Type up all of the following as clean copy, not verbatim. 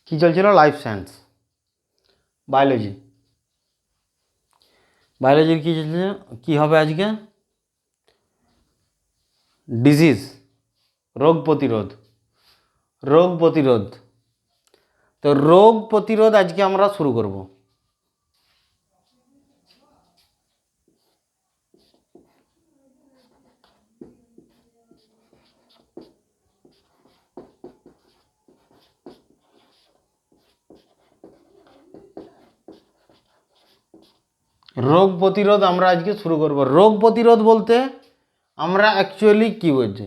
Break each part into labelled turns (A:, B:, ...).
A: কি চলছিল? Life science, biology. বায়োলজির কি চলছে? কি হবে আজকে? ডিজিজ, রোগ প্রতিরোধ। রোগ প্রতিরোধ। তো রোগ প্রতিরোধ আজকে আমরা শুরু করব। রোগ প্রতিরোধ আমরা আজকে শুরু করব। রোগ প্রতিরোধ বলতে আমরা অ্যাকচুয়ালি কী বলছি,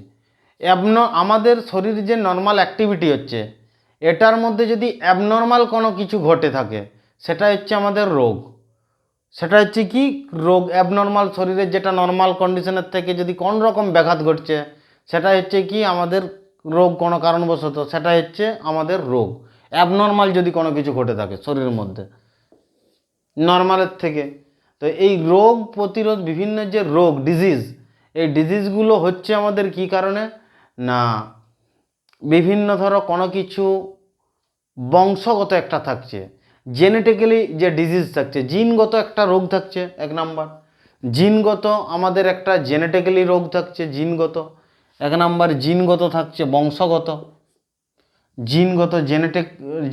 A: আমাদের শরীর যে নর্মাল অ্যাক্টিভিটি হচ্ছে, এটার মধ্যে যদি অ্যাবনর্মাল কোনো কিছু ঘটে থাকে, সেটা হচ্ছে আমাদের রোগ। সেটা হচ্ছে কি রোগ? অ্যাবনর্মাল শরীরের যেটা নর্মাল কন্ডিশনের থেকে যদি কোনো রকম ব্যাঘাত ঘটছে, সেটা হচ্ছে কি আমাদের রোগ। কোনো কারণবশত সেটা হচ্ছে আমাদের রোগ। অ্যাবনর্মাল যদি কোনো কিছু ঘটে থাকে শরীরের মধ্যে নর্মালের থেকে, তো এই রোগ প্রতিরোধ, বিভিন্ন যে রোগ ডিজিজ, এই ডিজিজগুলো হচ্ছে আমাদের কি কারণে না, বিভিন্ন ধরো কোনো কিছু বংশগত একটা থাকছে, জেনেটিক্যালি যে ডিজিজ থাকছে, জিনগত একটা রোগ থাকছে। এক নাম্বার জিনগত, আমাদের একটা জেনেটিক্যালি রোগ থাকছে জিনগত। এক নাম্বার জিনগত থাকছে, বংশগত জিনগত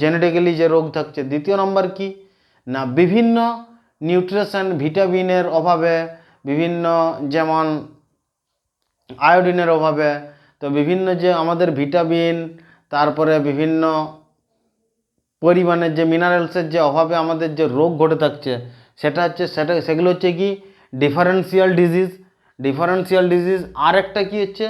A: জেনেটিক্যালি যে রোগ থাকছে। দ্বিতীয় নাম্বার কি না, বিভিন্ন নিউট্রিশন ভিটামিনের অভাবে, বিভিন্ন যেমন আয়োডিনের অভাবে, তো বিভিন্ন যে আমাদের ভিটামিন, তারপরে বিভিন্ন পরিমাণের যে মিনারেলসের যে অভাবে আমাদের যে রোগ ঘটে থাকছে, সেগুলো হচ্ছে কি ডিফারেন্সিয়াল ডিজিজ। Differential disease. আর একটা কি হচ্ছে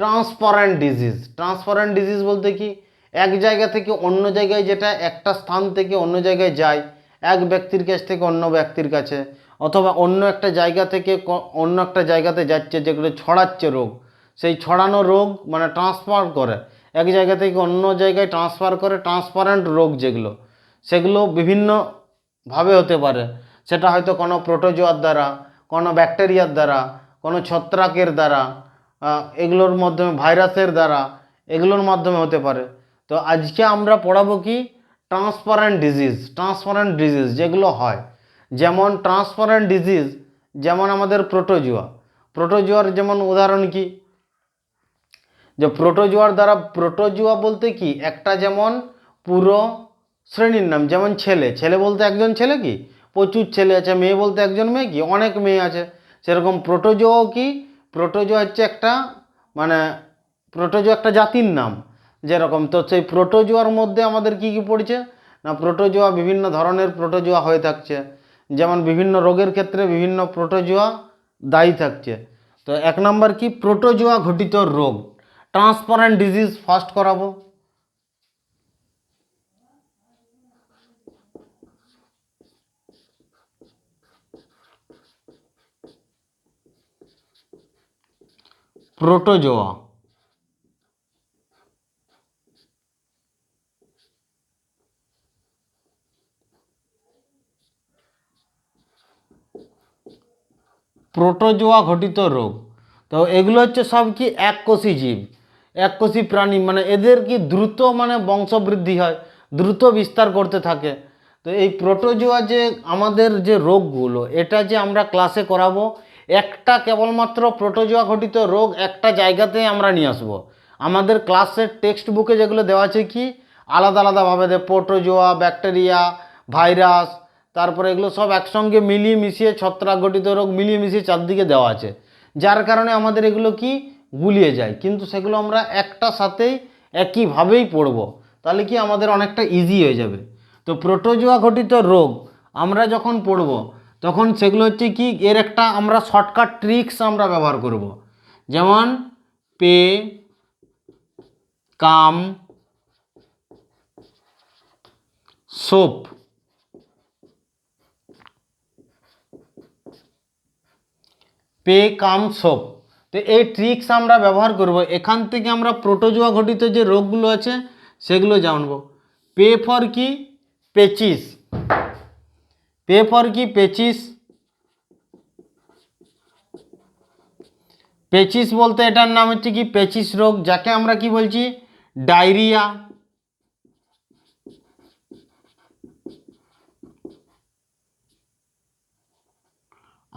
A: ট্রান্সপারেন্ট ডিজিজ। ট্রান্সপারেন্ট ডিজিজ বলতে কি, এক জায়গা থেকে অন্য জায়গায়, যেটা একটা স্থান থেকে অন্য জায়গায় যায়, এক ব্যক্তির কাছ থেকে অন্য ব্যক্তির কাছে, অথবা অন্য একটা জায়গা থেকে অন্য একটা জায়গাতে যাচ্ছে, যেগুলো ছড়াচ্ছে রোগ। সেই ছড়ানো রোগ মানে ট্রান্সফার করে, এক জায়গা থেকে অন্য জায়গায় ট্রান্সফার করে। ট্রান্সপারেন্ট রোগ যেগুলো, সেগুলো বিভিন্নভাবে হতে পারে। সেটা হয়তো কোনো প্রোটোজোয়ার দ্বারা, কোনো ব্যাকটেরিয়ার দ্বারা, কোনো ছত্রাকের দ্বারা, এগুলোর মাধ্যমে, ভাইরাসের দ্বারা, এগুলোর মাধ্যমে হতে পারে। তো আজকে আমরা পড়াবো কি ট্রান্সপারেন্ট ডিজিজ। ট্রান্সপারেন্ট ডিজিজ যেগুলো হয়, যেমন ট্রান্সপারেন্ট ডিজিজ, যেমন আমাদের প্রোটোজোয়া। প্রোটোজোয়ার যেমন উদাহরণ কি, যে প্রোটোজোয়ার দ্বারা, প্রোটোজোয়া বলতে কি একটা যেমন পুরো শ্রেণীর নাম, যেমন ছেলে। ছেলে বলতে একজন ছেলে কি প্রচুর ছেলে আছে, মেয়ে বলতে একজন মেয়ে কি অনেক মেয়ে আছে। সেরকম প্রোটোজোয়াও কি, প্রোটোজোয়া হচ্ছে একটা, মানে প্রোটোজোয়া একটা জাতির নাম যেরকম। তো সেই প্রোটোজোয়ার মধ্যে আমাদের কি কি পড়ছে না, প্রোটোজোয়া বিভিন্ন ধরনের প্রোটোজোয়া হয়ে থাকছে, যেমন বিভিন্ন রোগের ক্ষেত্রে বিভিন্ন প্রোটোজোয়া দায়ী থাকছে। তো এক নম্বর কি প্রোটোজোয়া ঘটিত রোগ, ট্রান্সপারেন্ট ডিজিজ ফার্স্ট করাবো। প্রোটোজোয়া, প্রোটোজোয়া ঘটিত রোগ। তো এগুলো হচ্ছে সব কি এককোষী জীব, এককোষী প্রাণী, মানে এদের কি দ্রুত মানে বংশবৃদ্ধি হয়, দ্রুত বিস্তার করতে থাকে। তো এই প্রোটোজোয়া যে আমাদের যে রোগগুলো, এটা যে আমরা ক্লাসে করাবো, একটা কেবলমাত্র প্রোটোজোয়া ঘটিত রোগ একটা জায়গাতে আমরা নিয়ে আসবো। আমাদের ক্লাসের টেক্সট বুকে যেগুলো দেওয়া আছে কি আলাদা আলাদাভাবে প্রোটোজোয়া, ব্যাকটেরিয়া, ভাইরাস, তারপরে এগুলো সব একসঙ্গে মিলিয়ে মিশিয়ে, ছত্রাক ঘটিত রোগ মিলিয়ে মিশিয়ে চারদিকে দেওয়া আছে, যার কারণে আমাদের এগুলো কি গুলিয়ে যায়। কিন্তু সেগুলো আমরা একটা সাথেই একইভাবেই পড়ব, তাহলে কি আমাদের অনেকটা ইজি হয়ে যাবে। তো প্রোটোজোয়া ঘটিত রোগ আমরা যখন পড়ব, তখন সেগুলো হচ্ছে কি, এর একটা আমরা শর্টকাট ট্রিক্স আমরা ব্যবহার করব, যেমন পে, কাম, সোপ। পে, কাম, সোপ। তো এই ট্রিক্স আমরা ব্যবহার করব, এখান থেকে আমরা প্রোটোজোয়া ঘটিত যে রোগগুলো আছে সেগুলো জানব। পে ফর কি পেচিস, পে ফর কি পেচিস। পেচিস বলতে এটার নাম হচ্ছে কি পেচিস রোগ, যাকে আমরা কি বলছি ডায়রিয়া।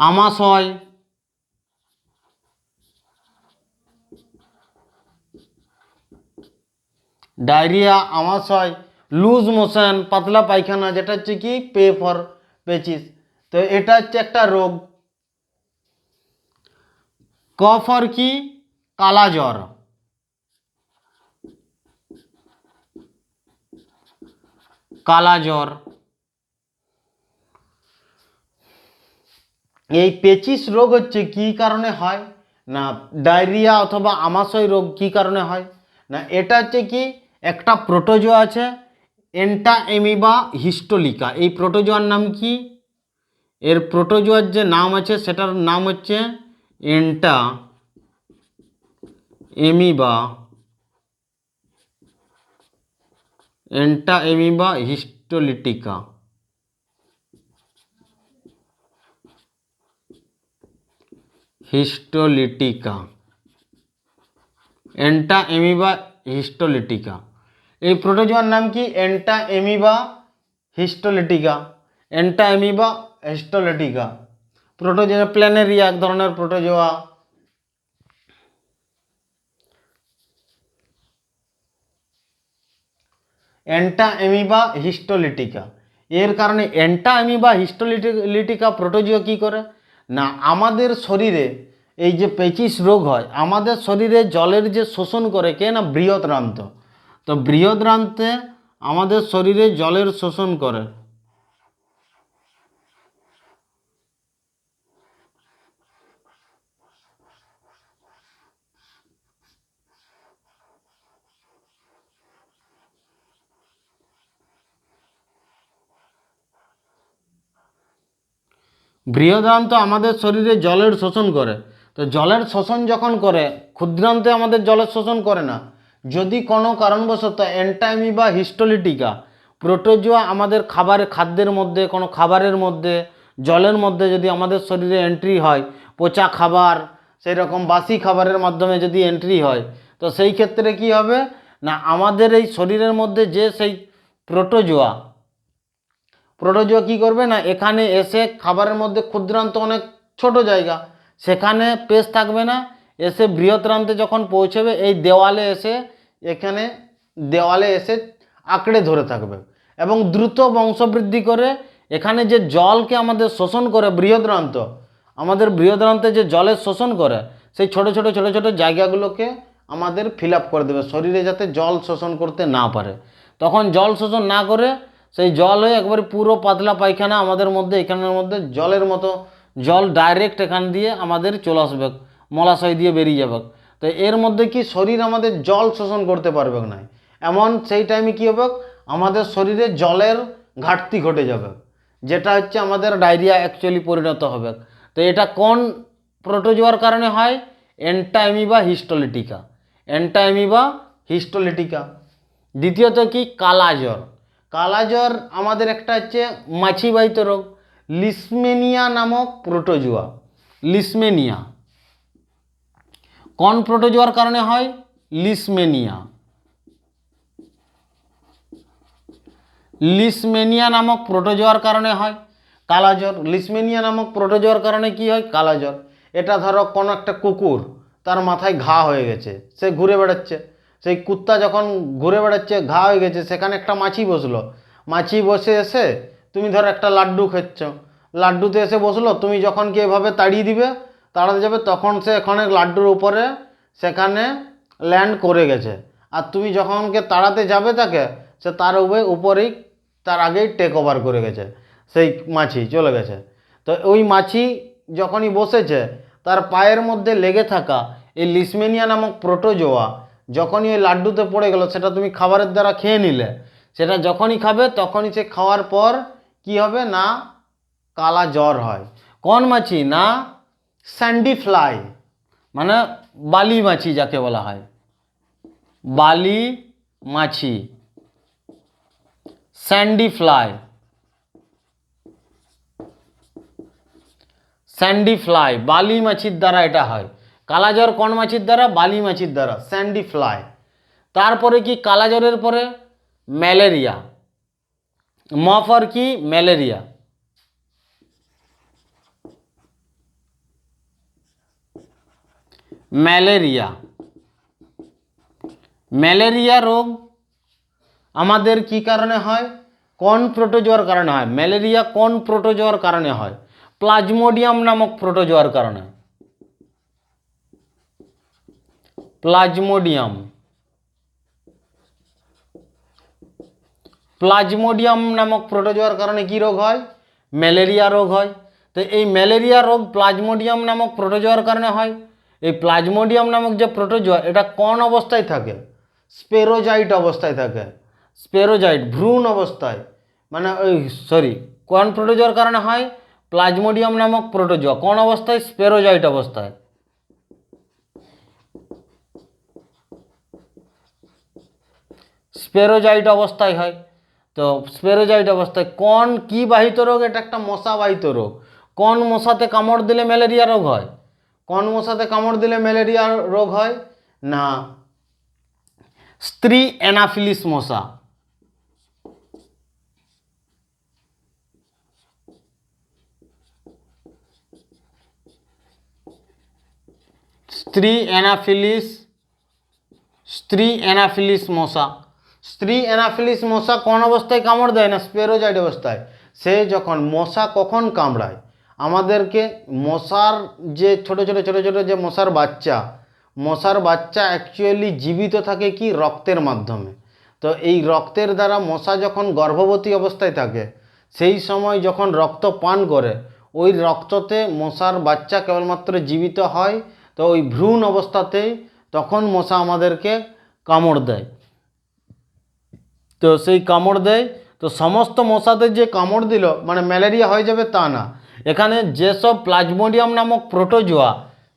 A: আমাশয়, ডায়রিয়া, আমাশয়, লুজ মোশন, পাতলা পায়খানা, যেটা হচ্ছে কি পে ফর পেচিস। তো এটা হচ্ছে একটা রোগ। কফ আর কি কালা জ্বর, কালা জ্বর। এই পেচিস রোগ হচ্ছে কি কারণে হয় না, ডায়রিয়া অথবা আমাশয় রোগ কি কারণে হয় না, এটা হচ্ছে কি একটা প্রোটোজোয়া আছে এন্টাএমিবা হিস্টোলিকা। এই প্রোটোজোয়ার নাম কি, এর প্রোটোজোয়ার যে নাম আছে সেটার নাম হচ্ছে এন্টাএমিবা, এন্টাএমিবা হিস্টোলিটিকা। হিস্টোলিটিকা, এন্টাএমিবা হিস্টোলিটিকা। এই প্রোটোজোয়ার নাম কি এন্টাএমিবা হিস্টোলিটিকা, এন্টাএমিবা হিস্টোলিটিকা। প্রোটোজোয়া প্ল্যানেরিয়া এক ধরনের প্রোটোজোয়া। এন্টাএমিবা হিস্টোলিটিকা, এর কারণে এন্টাএমিবা হিস্টোলিটিকা প্রোটোজোয়া কি করে না, আমাদের শরীরে এই যে পেচিস রোগ হয়, আমাদের শরীরে জলের যে শোষণ করে কে না বৃহৎরান্ত। তো বৃহৎরান্তে আমাদের শরীরে জলের শোষণ করে। বৃহদান্ত আমাদের শরীরে জলের শোষণ করে। তো জলের শোষণ যখন করে, ক্ষুদ্রান্তে আমাদের জলের শোষণ করে না। যদি কোনো কারণবশত এন্টাইমিবা হিস্টোলিটিকা প্রোটোজোয়া আমাদের খাদ্যের মধ্যে, কোনো খাবারের মধ্যে, জলের মধ্যে যদি আমাদের শরীরে এন্ট্রি হয়, পচা খাবার, সেই রকম বাসি খাবারের মাধ্যমে যদি এন্ট্রি হয়, তো সেই ক্ষেত্রে কি হবে না, আমাদের এই শরীরের মধ্যে যে সেই প্রোটোজোয়া কি করবে না, এখানে এসে খাবারের মধ্যে ক্ষুদ্রান্ত অনেক ছোট জায়গা, সেখানে পেশ থাকবে না, এসে বৃহৎরান্তে যখন পৌঁছবে এই দেওয়ালে এসে, এখানে দেওয়ালে এসে আঁকড়ে ধরে থাকবে এবং দ্রুত বংশবৃদ্ধি করে এখানে যে জলকে আমাদের শোষণ করে বৃহৎরান্ত, আমাদের বৃহৎরান্তে যে জলের শোষণ করে, সেই ছোট ছোট ছোট ছোট জায়গাগুলোকে আমাদের ফিল আপ করে দেবে, শরীরে যাতে জল শোষণ করতে না পারে। তখন জল শোষণ না করে সেই জল হয়ে একবারে পুরো পাতলা পায়খানা আমাদের মধ্যে, এখানের মধ্যে জলের মতো জল ডাইরেক্ট এখান দিয়ে আমাদের চলে আসবে, মলাশয় দিয়ে বেরিয়ে যাবে। তো এর মধ্যে কি শরীর আমাদের জল শোষণ করতে পারবে না, এমন সেই টাইমে কী হবে, আমাদের শরীরে জলের ঘাটতি ঘটে যাবে, যেটা হচ্ছে আমাদের ডায়রিয়া অ্যাকচুয়ালি পরিণত হবে। তো এটা কোন প্রোটোজোয়ার কারণে হয়, এন্টাএমিবা হিস্টোলিটিকা, এন্টাএমিবা হিস্টোলিটিকা। দ্বিতীয়ত কি কালা জ্বর। কালা জ্বর আমাদের একটা হচ্ছে মাছিবাহিত রোগ, লিসমেনিয়া নামক প্রোটোজোয়া। লিসমেনিয়া কোন প্রোটোজোয়ার কারণে হয়, লিসমেনিয়া, লিসমেনিয়া নামক প্রোটোজোয়ার কারণে হয় কালা জ্বর। লিসমেনিয়া নামক প্রোটোজোয়ার কারণে কি হয় কালা জ্বর। এটা ধরো কোনো একটা কুকুর, তার মাথায় ঘা হয়ে গেছে, সে ঘুরে বেড়াচ্ছে, সেই কুত্তা যখন ঘুরে বেড়াচ্ছে ঘা হয়ে গেছে, সেখানে একটা মাছি বসলো, মাছি বসে এসে তুমি ধরো একটা লাড্ডু খাচ্ছ, লাড্ডুতে এসে বসলো, তুমি যখন কি এভাবে তাড়িয়ে দিবে, তাড়াতে যাবে, তখন সে এখানে লাড্ডুর উপরে সেখানে ল্যান্ড করে গেছে, আর তুমি যখনকে তাড়াতে যাবে তাকে, সে তার উপরেই তার আগেই টেক ওভার করে গেছে, সেই মাছি চলে গেছে। তো ওই মাছি যখনই বসেছে, তার পায়ের মধ্যে লেগে থাকা এই লিসমেনিয়া নামক প্রোটোজোয়া যখনই ওই লাড্ডুতে পড়ে গেল, সেটা তুমি খাবারের দ্বারা খেয়ে নিলে, সেটা যখনই খাবে তখনই সে খাওয়ার পর কি হবে না, কালা জ্বর হয়। কোন মাছি না, স্যান্ডি ফ্লাই, মানে বালি মাছি যাকে বলা হয়, বালি মাছি, স্যান্ডি ফ্লাই, স্যান্ডি ফ্লাই, বালি মাছির দ্বারা এটা হয়। কালাজ্বর কোন মাছির দ্বারা, বালি মাছির দ্বারা, স্যান্ডি ফ্লাই। তারপরে কি কালাজ্বরের পরে ম্যালেরিয়া, মফার কি ম্যালেরিয়া, ম্যালেরিয়া। ম্যালেরিয়া রোগ আমাদের কি কারণে হয়? কোন প্রোটোজোয়ার কারণে হয়? ম্যালেরিয়া কোন প্রোটোজোয়ার কারণে হয়? প্লাজমোডিয়াম নামক প্রোটোজোয়ার কারণে। প্লাজমোডিয়াম, প্লাজমোডিয়াম নামক প্রোটোজোয়ার কারণে কি রোগ হয়? ম্যালেরিয়া রোগ হয়। তো এই ম্যালেরিয়া রোগ প্লাজমোডিয়াম নামক প্রোটোজোয়ার কারণে হয়। এই প্লাজমোডিয়াম নামক যে প্রোটোজোয়া, এটা কোন অবস্থায় থাকে? স্পেরোজাইট অবস্থায় থাকে। স্পেরোজাইট, ভ্রূণ অবস্থায়, মানে ওই সরি, কোন প্রোটোজোয়ার কারণে হয়? প্লাজমোডিয়াম নামক প্রোটোজোয়া। কোন অবস্থায়? স্পেরোজাইট অবস্থায়। স্পেরোজাইট অবস্থায় হয়। তো স্পেরোজাইট অবস্থায় কোন কি বাহিত রোগ? এটা একটা মশা বাহিত রোগ। কোন মশাতে কামড় দিলে ম্যালেরিয়া রোগ হয়? কোন মশাতে কামড় দিলে ম্যালেরিয়া রোগ হয়? না, স্ত্রী অ্যানাফিলিস মশা। স্ত্রী অ্যানাফিলিস, স্ত্রী অ্যানাফিলিস মশা। স্ত্রী অ্যানাফিলিস মশা কোন অবস্থায় কামড় দেয়? না, স্পেরোজাইট অবস্থায়। সে যখন মশা কখন কামড়ায় আমাদেরকে? মশার যে ছোট ছোট ছোট ছোট যে মশার বাচ্চা, মশার বাচ্চা অ্যাকচুয়ালি জীবিত থাকে কি? রক্তের মাধ্যমে। তো এই রক্তের দ্বারা মশা যখন গর্ভবতী অবস্থায় থাকে, সেই সময় যখন রক্ত পান করে, ওই রক্ততে মশার বাচ্চা কেবলমাত্র জীবিত হয়। তো ওই ভ্রূণ অবস্থাতেই তখন মশা আমাদেরকে কামড় দেয়। তো সেই কামড় দেয়, তো সমস্ত মশাদের যে কামড় দিল মানে ম্যালেরিয়া হয়ে যাবে তা না। এখানে যেসব প্লাজমোডিয়াম নামক প্রোটোজোয়া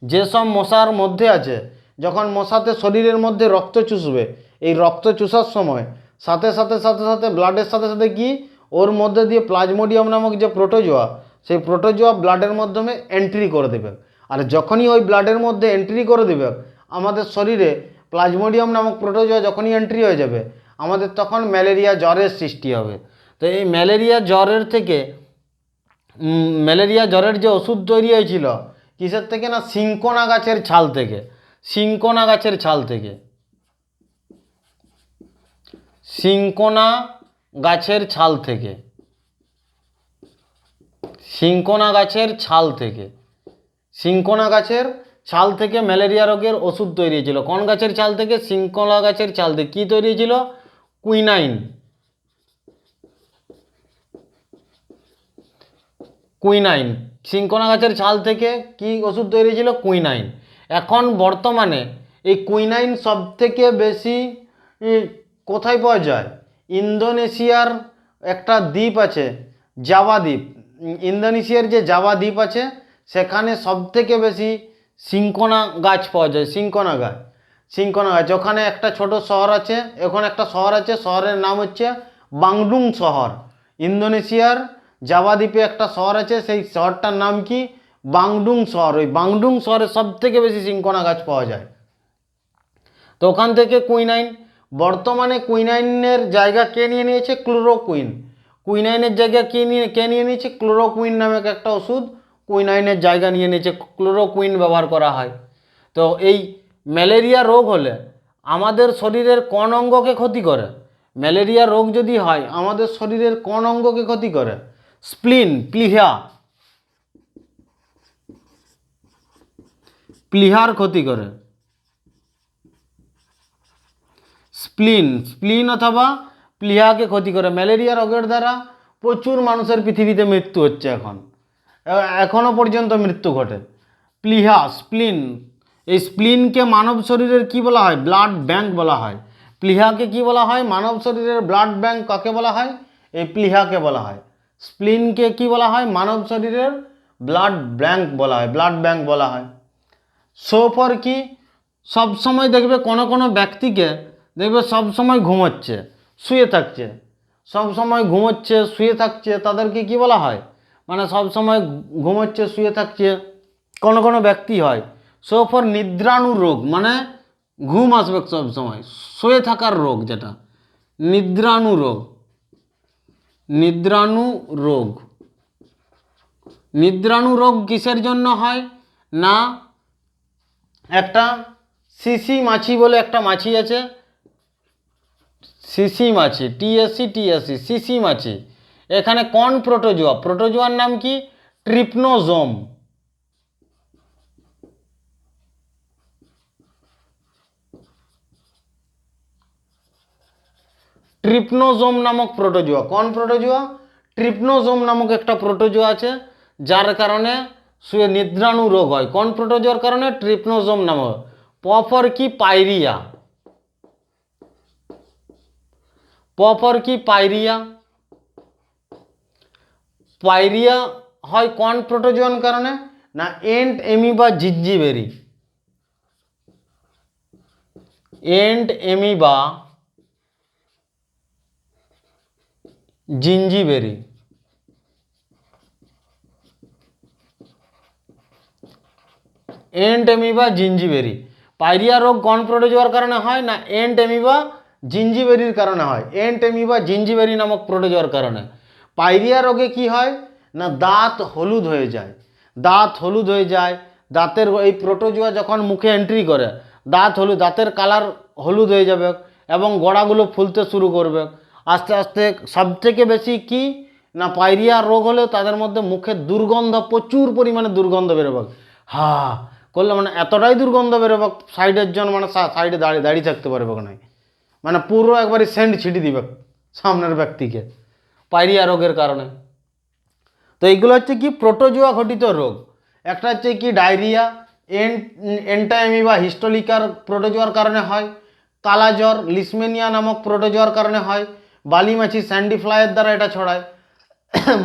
A: যেসব মশার মধ্যে আছে, যখন মশাতে শরীরের মধ্যে রক্ত চুষবে, এই রক্ত চুষার সময় সাথে সাথে সাথে সাথে ব্লাডের সাথে সাথে কি ওর মধ্যে দিয়ে প্লাজমোডিয়াম নামক যে প্রোটোজোয়া, সেই প্রোটোজোয়া ব্লাডের মাধ্যমে এন্ট্রি করে দেবে। আর যখনই ওই ব্লাডের মধ্যে এন্ট্রি করে দেবে আমাদের শরীরে, প্লাজমোডিয়াম নামক প্রোটোজোয়া যখনই এন্ট্রি হয়ে যাবে, আমাদের তখন ম্যালেরিয়া জ্বরের সৃষ্টি হবে। তো এই ম্যালেরিয়া জ্বরের থেকে ম্যালেরিয়া জ্বরের যে ওষুধ তৈরি হয়েছিল কিসের থেকে? না, সিনকোনা গাছের ছাল থেকে। সিনকোনা গাছের ছাল থেকে। সিনকোনা গাছের ছাল থেকে। সিনকোনা গাছের ছাল থেকে। সিনকোনা গাছের ছাল থেকে ম্যালেরিয়া রোগের ওষুধ তৈরি হয়েছিল। কোন গাছের ছাল থেকে? সিনকোনা গাছের ছাল থেকে। কী তৈরি হয়েছিল? কুইনাইন। কুইনাইন। সিনকোনা গাছের ছাল থেকে কি ওষুধ তৈরি হয়েছিল? কুইনাইন। এখন বর্তমানে এই কুইনাইন সব থেকে বেশি কোথায় পাওয়া যায়? ইন্দোনেশিয়ার একটা দ্বীপ আছে, জাভা দ্বীপ। ইন্দোনেশিয়ার যে জাভা দ্বীপ আছে সেখানে সব থেকে বেশি সিনকোনা গাছ পাওয়া যায়। সিনকোনা গাছ, সিনকোনা গাছ। ওখানে একটা ছোট শহর আছে, ওখানে একটা শহর আছে, শহরের নাম হচ্ছে বাংডুং শহর। ইন্দোনেশিয়ার জাভা দ্বীপে একটা শহর আছে, সেই শহরটার নাম কি? বাংডুং শহর। ওই বাংডুং শহরে সব থেকে বেশি সিনকোনা গাছ পাওয়া যায়। তো ওখান থেকে কুইনাইন, বর্তমানে কুইনাইনের জায়গা কে নিয়ে নিয়েছে? ক্লোরোকুইন। কুইনাইনের জায়গা কে নিয়ে নিয়েছে? ক্লোরোকুইন নামক একটা ওষুধ কুইনাইনের জায়গা নিয়ে নিয়েছে। ক্লোরোকুইন ব্যবহার করা হয়। তো এই ম্যালেরিয়া রোগ হলে আমাদের শরীরের কোন অঙ্গকে ক্ষতি করে? ম্যালেরিয়া রোগ যদি হয় আমাদের শরীরের কোন অঙ্গকে ক্ষতি করে? স্প্লিন, প্লিহা, প্লিহার ক্ষতি করে। স্প্লিন, স্প্লিন অথবা প্লিহাকে ক্ষতি করে। ম্যালেরিয়া রোগের দ্বারা প্রচুর মানুষের পৃথিবীতে মৃত্যু হচ্ছে এখনও পর্যন্ত মৃত্যু ঘটে। প্লিহা, স্প্লিন। এই স্প্লিনকে মানব শরীরের কি বলা হয়? ব্লাড ব্যাংক বলা হয়। প্লিহাকে কি বলা হয়? মানব শরীরের ব্লাড ব্যাংক। কাকে বলা হয়? এই প্লিহাকে বলা হয়। স্প্লিনকে কি বলা হয়? মানব শরীরের ব্লাড ব্যাংক বলা হয়, ব্লাড ব্যাংক বলা হয়। সোফর কি? সব সময় দেখবে কোনো কোনো ব্যক্তিকে দেখবে সব সময় ঘুমোচ্ছে, শুয়ে থাকছে, সব সময় ঘুমোচ্ছে শুয়ে থাকছে, তাদেরকে কি বলা হয়? মানে সব সময় ঘুমোচ্ছে শুয়ে থাকছে কোনো কোনো ব্যক্তি হয়। সোফর নিদ্রাণু রোগ, মানে ঘুম আসবে সব সময়, শুয়ে থাকার রোগ, যেটা নিদ্রাণু রোগ। নিদ্রাণু রোগ। নিদ্রাণু রোগ কিসের জন্য হয়? না, একটা সিসি মাছি বলে একটা মাছি আছে, সিসি মাছি, টিএসসি সিসি মাছি। এখানে কোন প্রোটোজোয়া, প্রোটোজোয়ার নাম কি? ট্রিপনোজোম। ট্রিপনোজোম নামক প্রোটোজোয়া। কোন প্রোটোজোয়া? ট্রিপনোজোম নামক একটা প্রোটোজোয়া আছে, যার কারণে শুয়ে নিদ্রাণু রোগ হয়। কোন প্রোটোজোয়ার কারণে? ট্রিপনোজোম নামক। পফর কি পাইরিয়া, পফর কি পাইরিয়া, পাইরিয়া হয় কোন প্রোটোজোয়ার কারণে? না এন্ট এমিবা জিঞ্জিবেরি, এন্ট এমিবা জিঞ্জিবেরি। এন্ট এমিবা জিঞ্জিবেরি। পাইরিয়া রোগ কোন প্রোটোজোয়ার কারণে হয়? না এন্ট এমিবা জিঞ্জিবেরির কারণে হয়, এন্ট এমিবা জিঞ্জিবেরি নামক প্রোটোজোয়ার কারণে। পাইরিয়া রোগে কি হয়? না দাঁত হলুদ হয়ে যায়, দাঁত হলুদ হয়ে যায়। দাঁতের এই প্রোটোজোয়া যখন মুখে এন্ট্রি করে, দাঁত হলুদ, দাঁতের কালার হলুদ হয়ে যাবে এবং গোড়াগুলো ফুলতে শুরু করবে আস্তে আস্তে। সবথেকে বেশি কি না পাইরিয়া রোগ হলে তাদের মধ্যে মুখে দুর্গন্ধ, প্রচুর পরিমাণে দুর্গন্ধ বেরোবে, হা করলে মানে এতটাই দুর্গন্ধ বেরোবে সাইডের জন মানে সাইডে দাঁড়িয়ে দাঁড়িয়ে থাকতে পারবে না, মানে পুরো একবারে সেন্ট ছিটি দিবে সামনের ব্যক্তিকে পাইরিয়া রোগের কারণে। তো এইগুলো হচ্ছে কি প্রোটোজোয়া ঘটিত রোগ। একটা হচ্ছে কি ডায়রিয়া, এন্টাএমিবা হিস্টোলিকার প্রোটোজোয়ার কারণে হয়। কালা জ্বর লিসমেনিয়া নামক প্রোটোজোয়ার কারণে হয়। বালিমাছি স্যান্ডি ফ্লাইয়ের দ্বারা এটা ছড়ায়।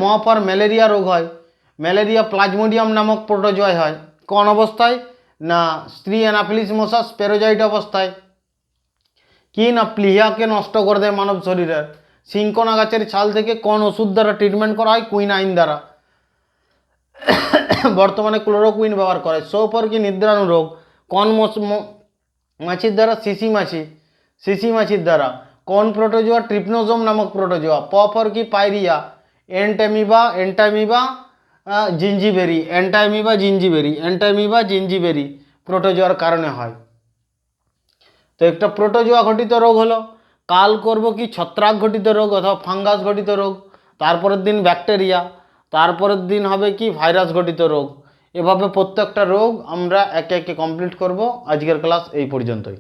A: মহাপর ম্যালেরিয়া রোগ হয়, ম্যালেরিয়া প্লাজমোডিয়াম নামক প্রোটোজোয় হয়। কোন অবস্থায়? না স্ত্রী অ্যানাফিলিস মশা স্পেরোজাইট অবস্থায়। কি না প্লিহাকে নষ্ট করে দেয় মানব শরীরের। সিঙ্কোনা গাছের ছাল থেকে কোন ওষুধ দ্বারা ট্রিটমেন্ট করা হয়? কুইনাইন দ্বারা। বর্তমানে ক্লোরোকুইন ব্যবহার করে। সোপর কি নিদ্রাণু রোগ কোন মাছির দ্বারা? সিসি মাছি, সিসি মাছির দ্বারা। কোন প্রোটোজোয়া? ট্রিপনোজোম নামক প্রোটোজোয়া। পফর কি পাইরিয়া, এন্টামিবা জিঞ্জিবেরি, এন্টামিবা জিঞ্জিবেরি প্রোটোজোয়ার কারণে হয়। তো একটা প্রোটোজোয়া ঘটিত রোগ হলো। কাল করব কি ছত্রাক ঘটিত রোগ অথবা ফাঙ্গাস ঘটিত রোগ। তারপরের দিন ব্যাকটেরিয়া, তারপরের দিন হবে কি ভাইরাস ঘটিত রোগ। এভাবে প্রত্যেকটা রোগ আমরা একে একে কমপ্লিট করব। আজকের ক্লাস এই পর্যন্তই।